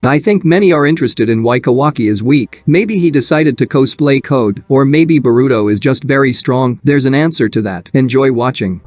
I think many are interested in why Kawaki is weak. Maybe he decided to cosplay Code, or maybe Boruto is just very strong. There's an answer to that. Enjoy watching.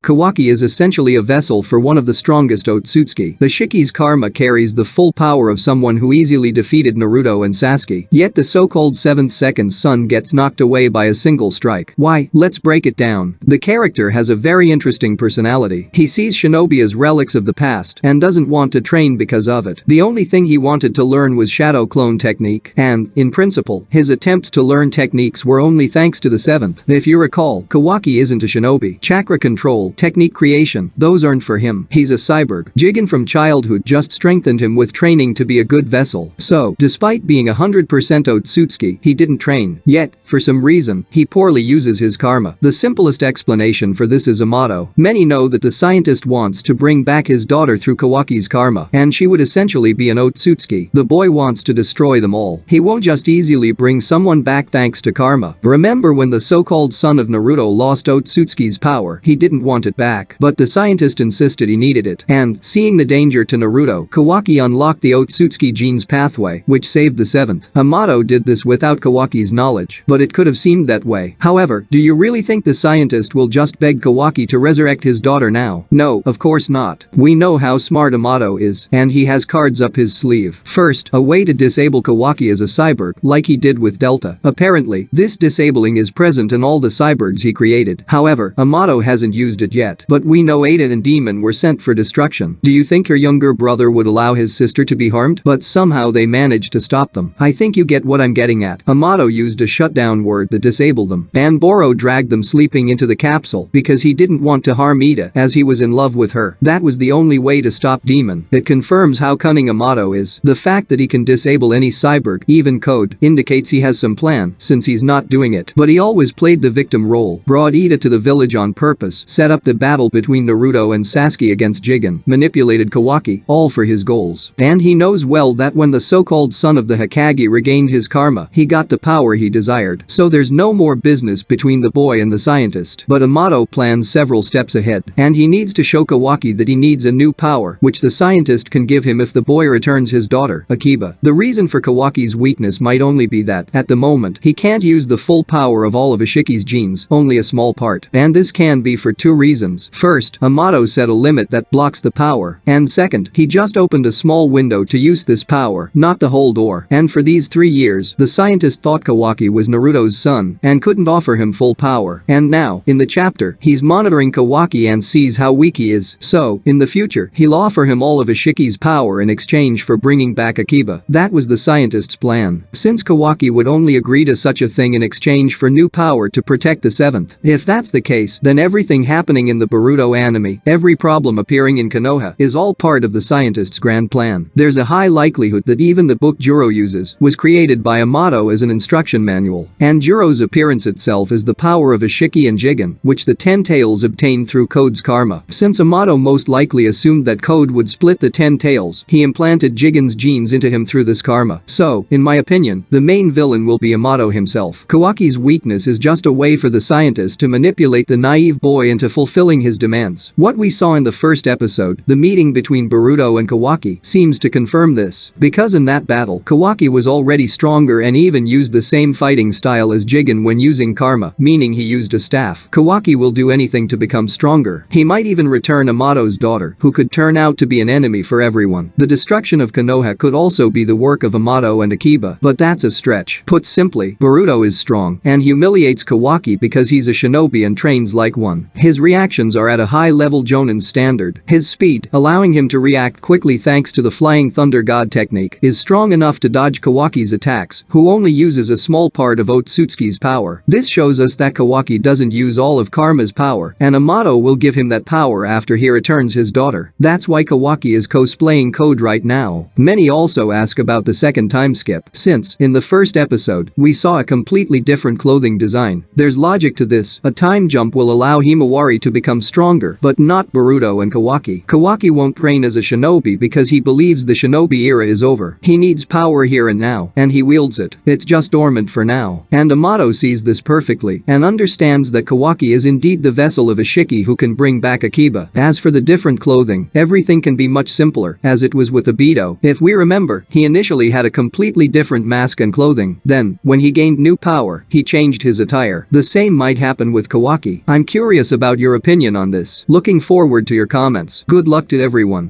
Kawaki is essentially a vessel for one of the strongest Otsutsuki. The Ishiki's karma carries the full power of someone who easily defeated Naruto and Sasuke. Yet the so-called 7th second son gets knocked away by a single strike. Why? Let's break it down. The character has a very interesting personality. He sees shinobi as relics of the past and doesn't want to train because of it. The only thing he wanted to learn was shadow clone technique, and, in principle, his attempts to learn techniques were only thanks to the 7th. If you recall, Kawaki isn't a shinobi. Chakra control, technique creation, those aren't for him. He's a cyborg. Jigen from childhood just strengthened him with training to be a good vessel. So, despite being 100% Otsutsuki, he didn't train. Yet, for some reason, he poorly uses his karma. The simplest explanation for this is Amado. Many know that the scientist wants to bring back his daughter through Kawaki's karma, and she would essentially be an Otsutsuki. The boy wants to destroy them all. He won't just easily bring someone back thanks to karma. Remember when the so-called son of Naruto lost Otsutsuki's power, he didn't want it back, but the scientist insisted he needed it, and, seeing the danger to Naruto, Kawaki unlocked the Otsutsuki gene's pathway, which saved the 7th. Amado did this without Kawaki's knowledge, but it could have seemed that way. However, do you really think the scientist will just beg Kawaki to resurrect his daughter now? No, of course not. We know how smart Amado is, and he has cards up his sleeve. First, a way to disable Kawaki as a cyborg, like he did with Delta. Apparently, this disabling is present in all the cyborgs he created. However, Amado hasn't used it yet, but we know Ada and Demon were sent for destruction. Do you think her younger brother would allow his sister to be harmed? But somehow they managed to stop them. I think you get what I'm getting at. Amado used a shutdown word that disabled them, and Boro dragged them sleeping into the capsule because he didn't want to harm Ida as he was in love with her. That was the only way to stop Demon. It confirms how cunning Amado is. The fact that he can disable any cyborg, even Code, indicates he has some plan since he's not doing it. But he always played the victim role, brought Ida to the village on purpose, set up the battle between Naruto and Sasuke against Jigen, manipulated Kawaki, all for his goals. And he knows well that when the so-called son of the Hokage regained his karma, he got the power he desired. So there's no more business between the boy and the scientist. But Amado plans several steps ahead, and he needs to show Kawaki that he needs a new power, which the scientist can give him if the boy returns his daughter, Akiba. The reason for Kawaki's weakness might only be that, at the moment, he can't use the full power of all of Ishiki's genes, only a small part. And this can be for two reasons. First, Amado set a limit that blocks the power, and second, he just opened a small window to use this power, not the whole door. And for these 3 years, the scientist thought Kawaki was Naruto's son and couldn't offer him full power. And now, in the chapter, he's monitoring Kawaki and sees how weak he is. So, in the future, he'll offer him all of Ishiki's power in exchange for bringing back Akiba. That was the scientist's plan. Since Kawaki would only agree to such a thing in exchange for new power to protect the 7th. If that's the case, then everything happening in the Boruto anime, every problem appearing in Konoha, is all part of the scientist's grand plan. There's a high likelihood that even the book Juro uses was created by Amado as an instruction manual, and Juro's appearance itself is the power of Isshiki and Jigen, which the 10 tails obtained through Code's karma. Since Amado most likely assumed that Code would split the 10 tails, he implanted Jigen's genes into him through this karma. So, in my opinion, the main villain will be Amado himself. Kawaki's weakness is just a way for the scientist to manipulate the naive boy into fulfilling his demands. What we saw in the first episode, the meeting between Boruto and Kawaki, seems to confirm this, because in that battle, Kawaki was already stronger and even used the same fighting style as Jigen when using karma, meaning he used a staff. Kawaki will do anything to become stronger. He might even return Amado's daughter, who could turn out to be an enemy for everyone. The destruction of Konoha could also be the work of Amado and Akiba, but that's a stretch. Put simply, Boruto is strong and humiliates Kawaki because he's a shinobi and trains like one. His reactions are at a high-level Jonin standard. His speed, allowing him to react quickly thanks to the Flying Thunder God technique, is strong enough to dodge Kawaki's attacks, who only uses a small part of Otsutsuki's power. This shows us that Kawaki doesn't use all of karma's power, and Amado will give him that power after he returns his daughter. That's why Kawaki is cosplaying Code right now. Many also ask about the second time skip, since, in the first episode, we saw a completely different clothing design. There's logic to this. A time jump will allow Himawari to become stronger, but not Boruto and Kawaki. Kawaki won't train as a shinobi because he believes the shinobi era is over. He needs power here and now, and he wields it. It's just dormant for now. And Amado sees this perfectly and understands that Kawaki is indeed the vessel of Isshiki who can bring back Akiba. As for the different clothing, everything can be much simpler, as it was with Obito. If we remember, he initially had a completely different mask and clothing. Then, when he gained new power, he changed his attire. The same might happen with Kawaki. I'm curious about your opinion on this. Looking forward to your comments. Good luck to everyone.